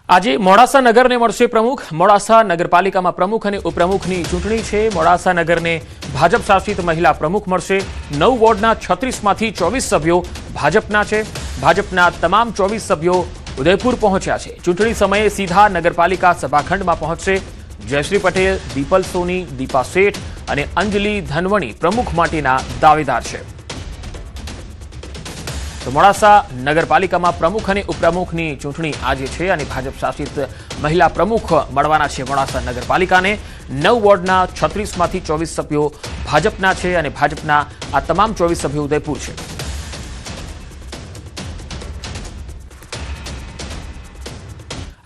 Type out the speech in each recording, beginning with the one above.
આજે મોડાસા નગરને મળશે પ્રમુખ। મોડાસા નગરપાલિકામાં પ્રમુખ અને ઉપપ્રમુખની ચૂંટણી છે। મોડાસા નગરને ભાજપ શાસિત મહિલા પ્રમુખ મળશે। 9 વોર્ડના 36માંથી 24 સભ્યો ભાજપના છે। ભાજપના તમામ 24 સભ્યો ઉદયપુર પહોંચ્યા છે। ચૂંટણી સમયે સીધા નગરપાલિકા સભાખંડમાં પહોંચશે। જયશ્રી પટેલ, દીપલ સોની, દીપા શેઠ અને અંજલિ ધનવણી પ્રમુખ માટેના દાવેદાર છે। તો મોડાસા નગરપાલિકામાં પ્રમુખ અને ઉપપ્રમુખની ચૂંટણી આજે છે અને ભાજપ શાસિત મહિલા પ્રમુખ મળવાના છે મોડાસા નગરપાલિકાને। 9 વોર્ડના 36માંથી 24 સભ્યો ભાજપના છે અને ભાજપના આ તમામ 24 સભ્યો ઉદયપુર છે।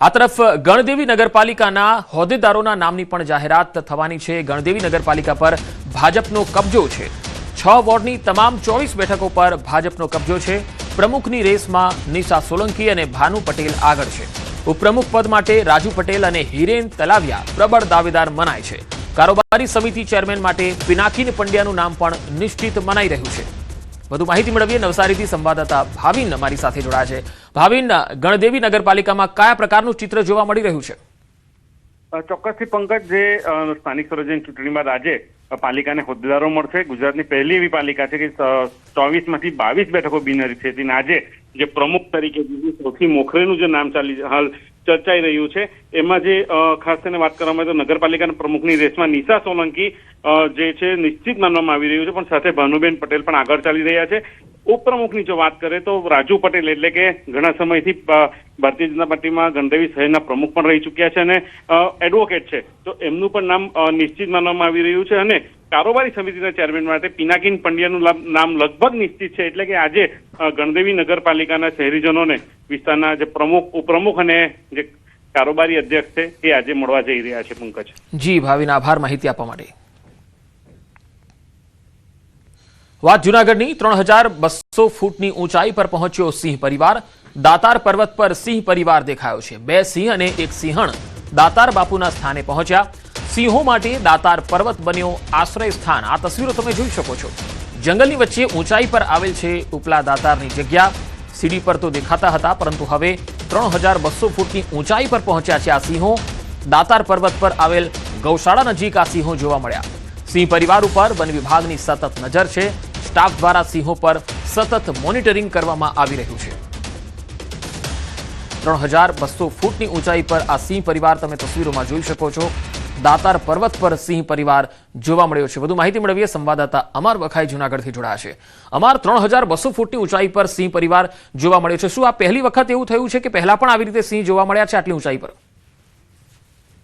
આ તરફ ગણદેવી નગરપાલિકાના હોદ્દેદારોના નામની પણ જાહેરાત થવાની છે। ગણદેવી નગરપાલિકા પર ભાજપનો કબજો છે। 6 વોર્ડની તમામ 24 બેઠકો પર ભાજપનો કબજો છે। પ્રમુખની રેસમાં નિશા સોલંકી અને ભાનુ પટેલ આગળ છે। ઉપપ્રમુખ પદ માટે રાજુ પટેલ અને હિરેન તલાવિયા પ્રબળ દાવેદાર મનાય છે। કારોબારી સમિતિ ચેરમેન માટે પિનાકીન પંડ્યાનું નામ પણ નિશ્ચિત મનાઈ રહ્યું છે। વધુ માહિતી મેળવીએ નવસારીથી સંવાદદાતા ભાવિન અમારી સાથે જોડાયા છે। ભાવિન, ગણદેવી નગરપાલિકામાં કયા પ્રકારનું ચિત્ર જોવા મળી રહ્યું છે? ચોક્કસથી પંકજ, જે સ્થાનિક સ્વરાજ્યની ચૂંટણી બાદ આજે પાલિકાને હોદ્દેદારો મળશે। ગુજરાતની પહેલી એવી પાલિકા છે કે 24માંથી 22 બેઠકો બિનહરીફ છે। તેને આજે જે પ્રમુખ તરીકે સૌથી મોખરેનું જે નામ હાલ ચર્ચાઈ રહ્યું છે, એમાં જે ખાસ કરીને વાત કરવામાં આવે તો નગરપાલિકાના પ્રમુખની રેસમાં નિશા સોલંકી જે છે નિશ્ચિત માનવામાં આવી રહ્યું છે, પણ સાથે ભાનુબેન પટેલ પણ આગળ ચાલી રહ્યા છે। ઉપપ્રમુખની જો વાત કરીએ તો રાજુ પટેલ, એટલે કે ઘણા સમયથી ભારતીય જનતા પાર્ટીમાં ગણદેવી શહેરના પ્રમુખ પણ રહી ચૂક્યા છે અને એડવોકેટ છે, તો એમનું પણ નામ નિશ્ચિત માનવામાં આવી રહ્યું છે। અને કારોબારી સમિતિના ચેરમેન માટે પિનાકીન પંડ્યાનું નામ લગભગ નિશ્ચિત છે। એટલે કે આજે ગણદેવી નગરપાલિકાના શહેરીજનોને વિસ્તારના જે પ્રમુખ, ઉપપ્રમુખ અને જે કારોબારી અધ્યક્ષ છે એ આજે મળવા જઈ રહ્યા છે। પંકજ જી ભાવિન, આભાર માહિતી આપવા માટે। વાત જૂનાગઢની 3200 ફૂટની ઊંચાઈ પર પહોંચ્યો સિંહ પરિવાર। દાતાર પર્વત પર સિંહ પરિવાર દેખાયો છે। 2 સિંહ અને 1 સિંહણ દાતાર બાપુના સ્થાને પહોંચ્યા। સિંહો માટે દાતાર પર્વત બન્યો આશ્રય સ્થાન। આ તસવીરો તમે જોઈ શકો છો। જંગલની વચ્ચે ઊંચાઈ પર આવેલ છે ઉપલા દાતારની જગ્યા। સીડી પર તો દેખાતા હતા, પરંતુ હવે 3200 ફૂટની ઊંચાઈ પર પહોંચ્યા છે આ સિંહો। દાતાર પર્વત પર આવેલ ગૌશાળા નજીક આ સિંહો જોવા મળ્યા। સિંહ પરિવાર ઉપર વન વિભાગની સતત નજર છે। સ્ટાફ દ્વારા સિંહો પર સતત મોનિટરિંગ કરવામાં આવી રહ્યું છે। 3200 ફૂટની ઊંચાઈ પર આ સિંહ પરિવાર તમે તસવીરોમાં જોઈ શકો છો। દાતાર પર્વત પર સિંહ પરિવાર જોવા મળ્યો છે। વધુ માહિતી મેળવીએ સંવાદદાતા અમર વખાઈ જૂનાગઢથી જોડાયા છે। અમર, 3200 ફૂટની ઊંચાઈ પર સિંહ પરિવાર જોવા મળ્યો છે। શું આ પહેલી વખત એવું થયું છે કે પહેલા પણ આવી રીતે સિંહ જોવા મળ્યા છે આટલી ઊંચાઈ પર?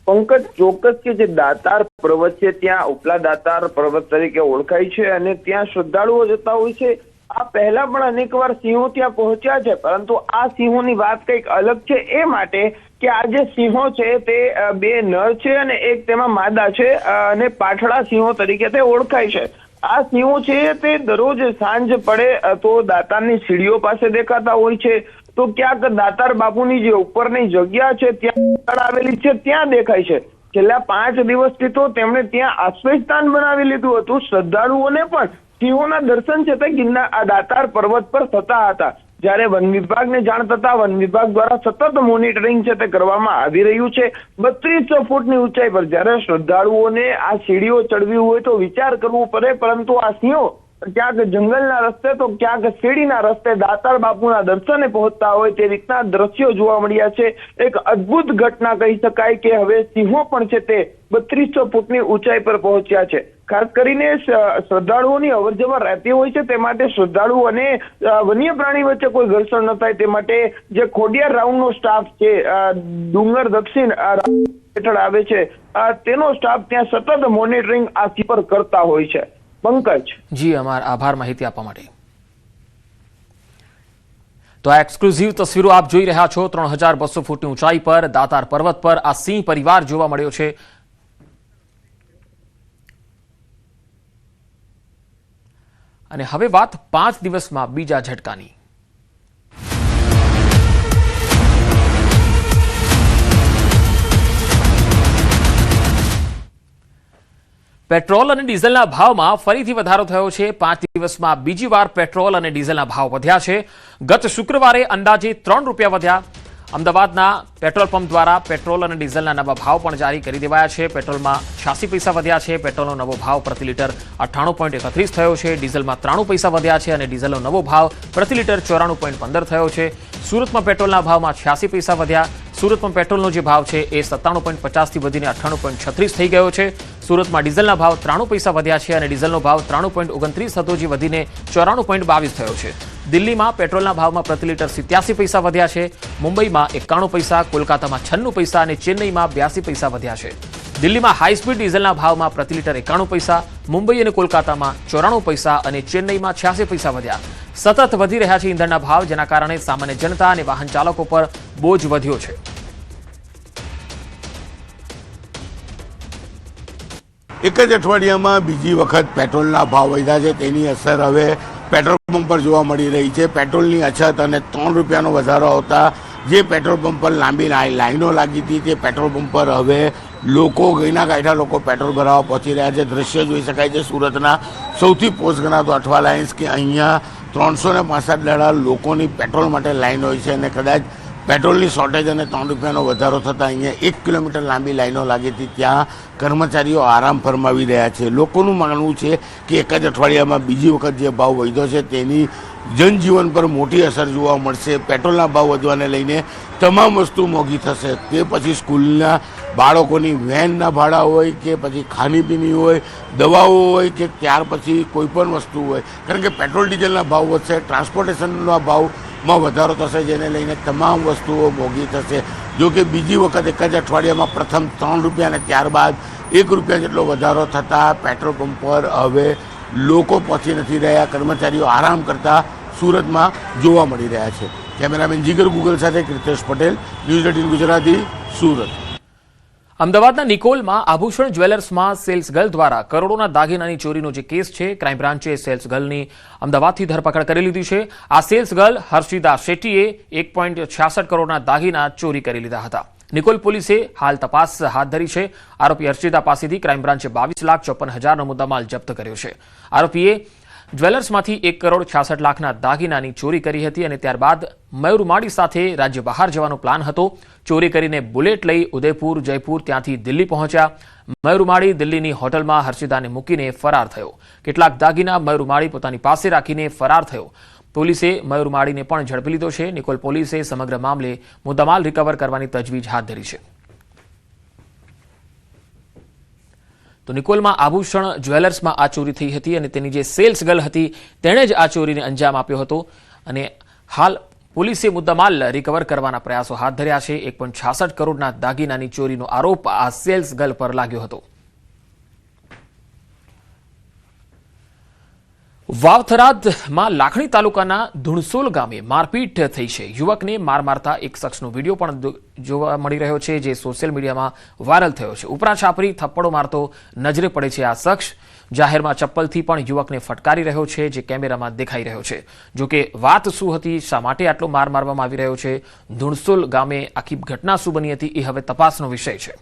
પંકજ, ચોક્કસ કે જે દાતાર પર્વત છે ત્યાં ઉપલા દાતાર પર્વત તરીકે ઓળખાય છે અને ત્યાં શ્રદ્ધાળુઓ જતા હોય છે। આ પહેલા પણ અનેકવાર સિંહો ત્યાં પહોંચ્યા છે, પરંતુ આ સિંહોની વાત કંઈક અલગ છે એ માટે કે આ જે સિંહો છે તે 2 નર છે અને એક તેમાં માદા છે અને પાઠળા સિંહો તરીકે તે ઓળખાય છે। આ સિંહો છે તે દરરોજ સાંજ પડે તો દાતારની સીડીઓ પાસે દેખાતા હોય છે, તો ક્યાંક દાતાર બાપુની જે ઉપરની જગ્યા છે ત્યાં આવેલી છે ત્યાં દેખાય છે। છેલ્લા 5 દિવસથી તો તેમણે ત્યાં આશ્રય સ્થાન બનાવી લીધું હતું। શ્રદ્ધાળુઓને પણ સિંહોના દર્શન છે તે ગિરનાર દાતાર પર્વત પર થતા હતા। જ્યારે વન વિભાગને જાણ થતા વન વિભાગ દ્વારા સતત મોનિટરિંગ છે તે કરવામાં આવી રહ્યું છે। 3200 ફૂટની ઊંચાઈ પર જ્યારે શ્રદ્ધાળુઓને આ સીડીઓ ચડવી હોય તો વિચાર કરવો પડે, પરંતુ આ સિંહો ક્યાંક જંગલના રસ્તે તો ક્યાંક સીડીના રસ્તે દાતાર બાપુના દર્શને પહોંચતા હોય તે રીતના દ્રશ્યો જોવા મળ્યા છે। એક અદ્ભુત ઘટના કહી શકાય કે હવે સિંહો પણ છે તે 3200 ફૂટની ઊંચાઈ પર પહોંચ્યા છે। ખાસ કરીને શ્રદ્ધાળુઓની અવરજવર રહેતી હોય છે, તે માટે શ્રદ્ધાળુ અને વન્ય પ્રાણી વચ્ચે કોઈ ઘર્ષણ ન થાય તે માટે જે ખોડિયાર રાઉન્ડનો સ્ટાફ છે, ડુંગર દક્ષિણ હેઠળ આવે છે, તેનો સ્ટાફ ત્યાં સતત મોનિટરિંગ આ સિંહ પર કરતા હોય છે। પંકજ જી, અમાર આભાર માહિતી આપવા માટે। તો આ એક્સક્લુઝિવ તસવીરો આપ જોઈ રહ્યા છો। 3200 ફૂટની ઊંચાઈ પર દાતાર પર્વત પર આ સિંહ પરિવાર જોવા મળ્યો છે। અને હવે વાત 5 દિવસમાં બીજા ઝટકાની। પેટ્રોલ અને ડીઝલના ભાવમાં ફરીથી વધારો થયો છે। 5 દિવસમાં બીજી વાર પેટ્રોલ અને ડીઝલના ભાવ વધ્યા છે। ગત શુક્રવારે અંદાજે 3 રૂપિયા વધ્યા। અમદાવાદના પેટ્રોલ પંપ દ્વારા પેટ્રોલ અને ડીઝલના નવા ભાવ પણ જારી કરી દેવાયા છે. પેટ્રોલમાં 86 પૈસા વધ્યા છે. પેટ્રોલનો નવો ભાવ પ્રતિ લીટર 98.31 થયો છે. ડીઝલમાં 93 પૈસા વધ્યા છે અને ડીઝલનો નવો ભાવ પ્રતિ લીટર 94.15 થયો છે. સુરતમાં પેટ્રોલના ભાવમાં 86 પૈસા વધ્યા. સુરતમાં પેટ્રોલનો જે ભાવ છે એ 97.50 થી વધીને 98.36 થઈ ગયો છે. સુરતમાં ડીઝલના ભાવ 93 પૈસા વધ્યા છે અને ડીઝલનો ભાવ 93.29 હતો, જે વધીને 94.22 થયો છે. દિલ્હીમાં પેટ્રોલના ભાવમાં પ્રતિ લીટર 87 પૈસા વધ્યા છે. મુંબઈમાં 91 પૈસા, કોલકાતામાં 96 પૈસા અને ચેન્નઈમાં 82 પૈસા વધ્યા છે. દિલ્હીમાં હાઈ સ્પીડ ડીઝલના ભાવમાં પ્રતિ લીટર 91 પૈસા, મુંબઈ અને કોલકાતામાં 94 પૈસા અને ચેન્નઈમાં 86 પૈસા વધ્યા. સતત વધી રહ્યા છે ઈંધણના ભાવ, જેના કારણે સામાન્ય જનતા અને વાહન ચાલકો પર બોજ વધ્યો છે. એક જ અઠવાડિયામાં બીજી વખત પેટ્રોલના ભાવ વધ્યા છે. તેની અસર હવે પેટ્રોલ પંપ પર જોવા મળી રહી છે. પેટ્રોલની અછત અને 3 રૂપિયાનો વધારો આવતા જે પેટ્રોલ પંપ પર લાંબી લાઈનો લાગી હતી, તે પેટ્રોલ પંપ પર હવે ગઈના ગાંઠા લોકો પેટ્રોલ ભરાવા પહોંચી રહ્યા છે. દ્રશ્ય જોઈ શકાય છે સુરતના સૌથી પોસ્ટ ગણાતો અઠવા લાઇન્સ, કે અહીંયા 365 દાડા લોકોની પેટ્રોલ માટે લાઈન હોય છે અને કદાચ પેટ્રોલની શોર્ટેજ અને 3 રૂપિયાનો વધારો થતાં અહીંયા 1 કિલોમીટર લાંબી લાઈનો લાગી હતી. ત્યાં કર્મચારીઓ આરામ ફરમાવી રહ્યા છે. લોકોનું માનવું છે કે એક જ અઠવાડિયામાં બીજી વખત જે ભાવ વધ્યો છે તેની જનજીવન પર મોટી અસર જોવા મળશે. પેટ્રોલના ભાવ વધવાને લઈને તમામ વસ્તુ મોંઘી થશે. તે પછી સ્કૂલના બાળકોની વેનના ભાડા હોય કે પછી ખાણીપીણી હોય, દવાઓ હોય કે ત્યાર પછી કોઈ પણ વસ્તુ હોય, કારણ કે પેટ્રોલ ડીઝલના ભાવ વધશે, ટ્રાન્સપોર્ટેશનના ભાવમાં વધારો થશે, જેને લઈને તમામ વસ્તુઓ મોંઘી થશે. જો કે બીજી વખત એક જ અઠવાડિયામાં પ્રથમ 3 રૂપિયા અને ત્યારબાદ 1 રૂપિયા જેટલો વધારો થતાં પેટ્રોલ પંપ પર હવે લોકો પહોંચી નથી રહ્યા. કર્મચારીઓ આરામ કરતા સુરતમાં જોવા મળી રહ્યા છે. કેમેરામેન જીગર ગુગલ સાથે કૃતેશ પટેલ, ન્યૂઝ 18 ગુજરાતી, સુરત. અમદાવાદના નિકોલમાં આભૂષણ જ્વેલર્સમાં સેલ્સ ગર્લ દ્વારા કરોડોના દાગીનાની ચોરીનો જે કેસ છે, ક્રાઇમ બ્રાન્ચે સેલ્સ ગર્લની અમદાવાદથી ધરપકડ કરી લીધી છે. આ સેલ્સ ગર્લ હર્ષિદા શેટ્ટીએ 1.66 કરોડના દાગીના ચોરી કરી લીધા હતા. નિકોલ પોલીસે હાલ તપાસ હાથ ધરી છે. આરોપી હર્ષિદા પાસેથી ક્રાઇમ બ્રાન્ચે 22,54,000નો મુદ્દામાલ જપ્ત કર્યો છે. આરોપીએ જ્વેલર્સમાંથી 1 કરોડ 66 લાખના દાગીનાની ચોરી કરી હતી અને ત્યારબાદ મયુરમાળી સાથે રાજ્ય બહાર જવાનો પ્લાન હતો. ચોરી કરીને બુલેટ લઈ ઉદયપુર, જયપુર, ત્યાંથી દિલ્હી પહોંચ્યા. મયુરમાળી દિલ્હીની હોટલમાં હર્ષિદાને મૂકીને ફરાર થયો. કેટલાક દાગીના મયુરમાળી પોતાની પાસે રાખીને ફરાર થયો. પોલીસે મયુરમાળીને પણ ઝડપી લીધો છે. નિકોલ પોલીસે સમગ્ર મામલે મુદ્દામાલ રિકવર કરવાની તજવીજ હાથ ધરી છે. તો નિકોલમાં આભૂષણ જ્વેલર્સમાં આ ચોરી થઈ હતી અને તેની જે સેલ્સ ગર્લ હતી તેણે જ આ ચોરીને અંજામ આપ્યો હતો અને હાલ પોલીસે મુદ્દામાલ રિકવર કરવાના પ્રયાસો હાથ ધર્યા છે. 1.66 કરોડના દાગીનાની ચોરીનો આરોપ આ સેલ્સ ગર્લ પર લાગ્યો હતો. વાવથરાદમાં લાખણી તાલુકાના ધુણસોલ ગામે મારપીટ થઈ છે. યુવકને માર મારતા એક શખ્સનો વિડીયો પણ જોવા મળી રહ્યો છે, જે સોશિયલ મીડિયામાં વાયરલ થયો છે. ઉપરા છાપરી થપ્પડો મારતો નજરે પડે છે. આ શખ્સ જાહેરમાં ચપ્પલથી પણ યુવકને ફટકારી રહ્યો છે, જે કેમેરામાં દેખાઈ રહ્યો છે. જોકે વાત શું હતી, શા માટે આટલો માર મારવામાં આવી રહ્યો છે, ધુણસોલ ગામે આખી ઘટના શું બની હતી, એ હવે તપાસનો વિષય છે.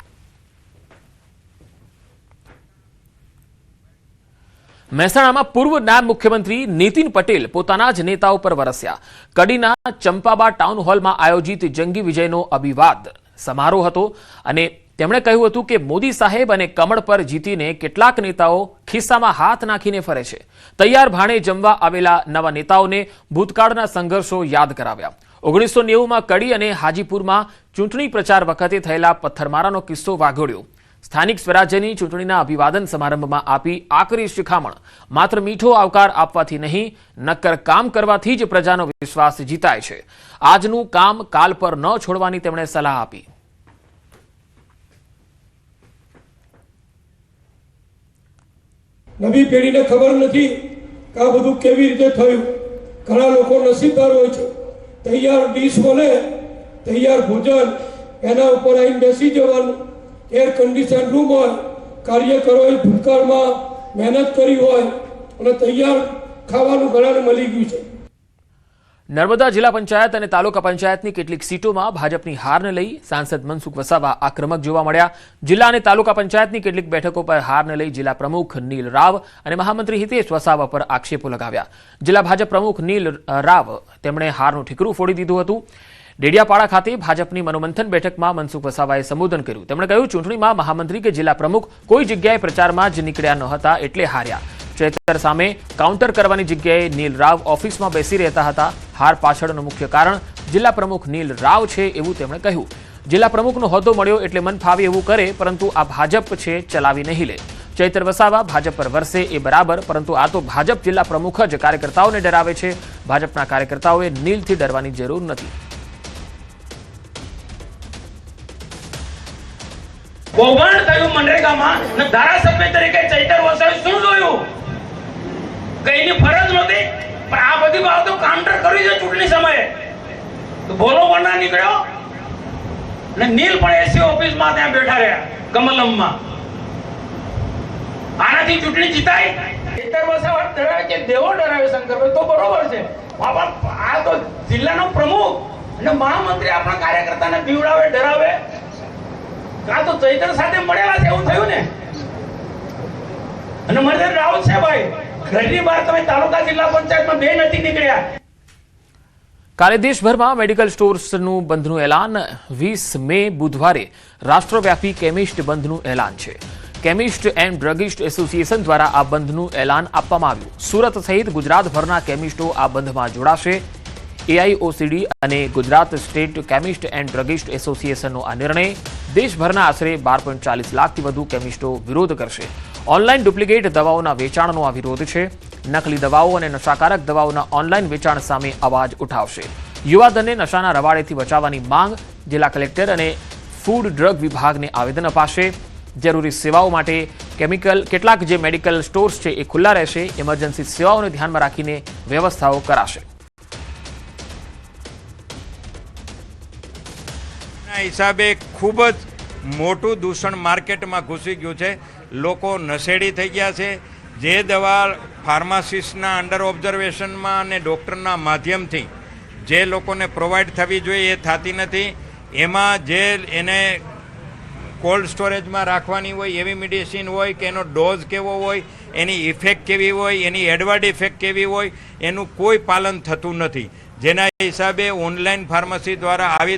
મહેસાણામાં પૂર્વ નાયબ મુખ્યમંત્રી નીતિન પટેલ પોતાના જ નેતાઓ પર વરસ્યા. કડીના ચંપાબા ટાઉન હોલમાં આયોજિત જંગી વિજયનો અભિવાદ સમારોહ હતો અને તેમણે કહ્યું હતું કે મોદી સાહેબ અને કમળ પર જીતીને કેટલાક નેતાઓ ખિસ્સામાં હાથ નાખીને ફરે છે. તૈયાર ભાણે જમવા આવેલા નવા નેતાઓને ભૂતકાળના સંઘર્ષો યાદ કરાવ્યા. 1990માં કડી અને હાજીપુરમાં ચૂંટણી પ્રચાર વખતે થયેલા પથ્થરમારાનો કિસ્સો વાગોળ્યો. સ્થાનિક સ્વરાજ્યની ચૂંટણીના અભિવાદન સમારંભમાં આપી આકરી શિખામણ. માત્ર મીઠો આવકાર આપવાથી નહીં, નક્કર કામ કરવાથી જ પ્રજાનો વિશ્વાસ જીતાય છે. આજનું કામ કાલ પર ન છોડવાની તેમણે સલાહ આપી. નવી પેઢીને ખબર નથી કે આ બધું કેવી રીતે થયું. ઘણા લોકો નસીબદાર હોય છે, તૈયાર ડીશ મળે, તૈયાર ભોજન, એના ઉપર આવીને બેસી જવાનું. એર કન્ડિશન રૂમ હોય, કાર્યકરોએ ભૂતકાળમાં મહેનત કરી હોય અને તૈયાર ખાવાનું ઘણાને મળી ગયું છે. નર્મદા જિલ્લા પંચાયત અને તાલુકા પંચાયતની કેટલીક સીટોમાં ભાજપની હારને લઈ સાંસદ મનસુખ વસાવા આક્રમક જોવા મળ્યા. જિલ્લા અને તાલુકા પંચાયતની કેટલીક બેઠકો પર હારને લઈ જિલ્લા પ્રમુખ નીલ રાવ અને મહામંત્રી હિતેશ વસાવા પર આક્ષેપો લગાવ્યા. જિલ્લા ભાજપ પ્રમુખ નીલ રાવ તેમણે હારનું ઠીકરું ફોડી દીધું હતું. ડેડિયાપાડા ખાતે ભાજપની મનોમંથન બેઠકમાં મનસુખ વસાવાએ સંબોધન કર્યું. તેમણે કહ્યું, ચૂંટણીમાં મહામંત્રી કે જિલ્લા પ્રમુખ કોઈ જગ્યાએ પ્રચારમાં જ નીકળ્યા ન હતા એટલે હાર્યા. ચૈતર સામે કાઉન્ટર કરવાની જગ્યાએ નીલ રાવ ઓફિસમાં બેસી રહેતા હતા. હાર પાછળનું મુખ્ય કારણ જિલ્લા પ્રમુખ નીલ રાવ છે એવું તેમણે કહ્યું. જિલ્લા પ્રમુખનો હોદ્દો મળ્યો એટલે મન ફાવે એવું કરે, પરંતુ આ ભાજપ છે ચલાવી નહીં લે. ચૈતર વસાવા ભાજપ પર વરસે એ બરાબર, પરંતુ આ તો ભાજપ જિલ્લા પ્રમુખ જ કાર્યકર્તાઓને ડરાવે છે. ભાજપના કાર્યકર્તાઓએ નીલથી ડરવાની જરૂર નથી. કૌભાંડ થયું મનરેગામાં ને ધારાસભ્ય તરીકે ચૈતર વસાવે શું જોયું? કઈની ફરજ નહોતી, પણ આ બધી બાબતો કાઉન્ટર કર્યું છે ચૂંટણી સમયે. તો બોલો વરના નીકળ્યો ને નીલ પણ એસી ઓફિસમાં ત્યાં બેઠા રહ્યા કમલમમાં. આનાથી ચૂંટણી જીતાય? ચૈતર વસાવા ડરાવે કે દેવો ડરાવે શંકરભાઈ, તો બરોબર છે. આ તો જિલ્લાનો પ્રમુખ અને મહામંત્રી આપણા કાર્યકર્તાને બીવડાવે, ડરાવે. આ તો ચૈતર સાથે મળેલા છે એવું થયું ને. અને મને રાઉત છે ભાઈ, ઘરની બહાર તમે તાલુકા જિલ્લા પંચાયતમાં બે નથી નીકળ્યા. કાલે દેશભરમાં મેડિકલ સ્ટોર્સનું બંધનું એલાન. 20 મે બુધવારે રાષ્ટ્રવ્યાપી કેમિસ્ટ બંધનું એલાન છે. કેમિસ્ટ એન્ડ ડ્રગિસ્ટ એસોસિએશન દ્વારા આ બંધનું એલાન આપવામાં આવ્યું. સુરત સહિત ગુજરાતભરના કેમિસ્ટો આ બંધમાં જોડાશે. એઆઈઓસીડી અને Gujarat state chemist and druggist એસોસિએશનનો આ નિર્ણય દેશભરના આશરે 12.40 લાખથી વધુ કેમિસ્ટો વિરોધ કરશે. ઓનલાઈન ડુપ્લિકેટ દવાઓના વેચાણનો આ વિરોધ છે. નકલી દવાઓ અને નશાકારક દવાઓના ઓનલાઈન વેચાણ સામે અવાજ ઉઠાવશે. યુવાધનને નશાના રવાડેથી બચાવવાની માંગ. જિલ્લા કલેક્ટર અને ફૂડ ડ્રગ વિભાગને આવેદન અપાશે. જરૂરી સેવાઓ માટે કેટલાક જે મેડિકલ સ્ટોર્સ છે એ ખુલ્લા રહેશે. ઇમરજન્સી સેવાઓને ધ્યાનમાં રાખીને વ્યવસ્થાઓ કરાશે. હિસાબે ખૂબ જ મોટું દૂષણ માર્કેટમાં ઘૂસી ગયું છે. લોકો નશેડી થઈ ગયા છે. જે દવા ફાર્માસિસ્ટના અંડર ઓબ્ઝર્વેશનમાં અને ડૉક્ટરના માધ્યમથી જે લોકોને પ્રોવાઈડ થવી જોઈએ એ થતી નથી. એમાં જે એને કોલ્ડ સ્ટોરેજમાં રાખવાની હોય એવી મેડિસિન હોય કે એનો ડોઝ કેવો હોય, એની ઇફેક્ટ કેવી હોય, એની એડવર્ડ ઇફેક્ટ કેવી હોય, એનું કોઈ પાલન થતું નથી. જેના હિસાબે ઓનલાઈન ફાર્મસી દ્વારા આવી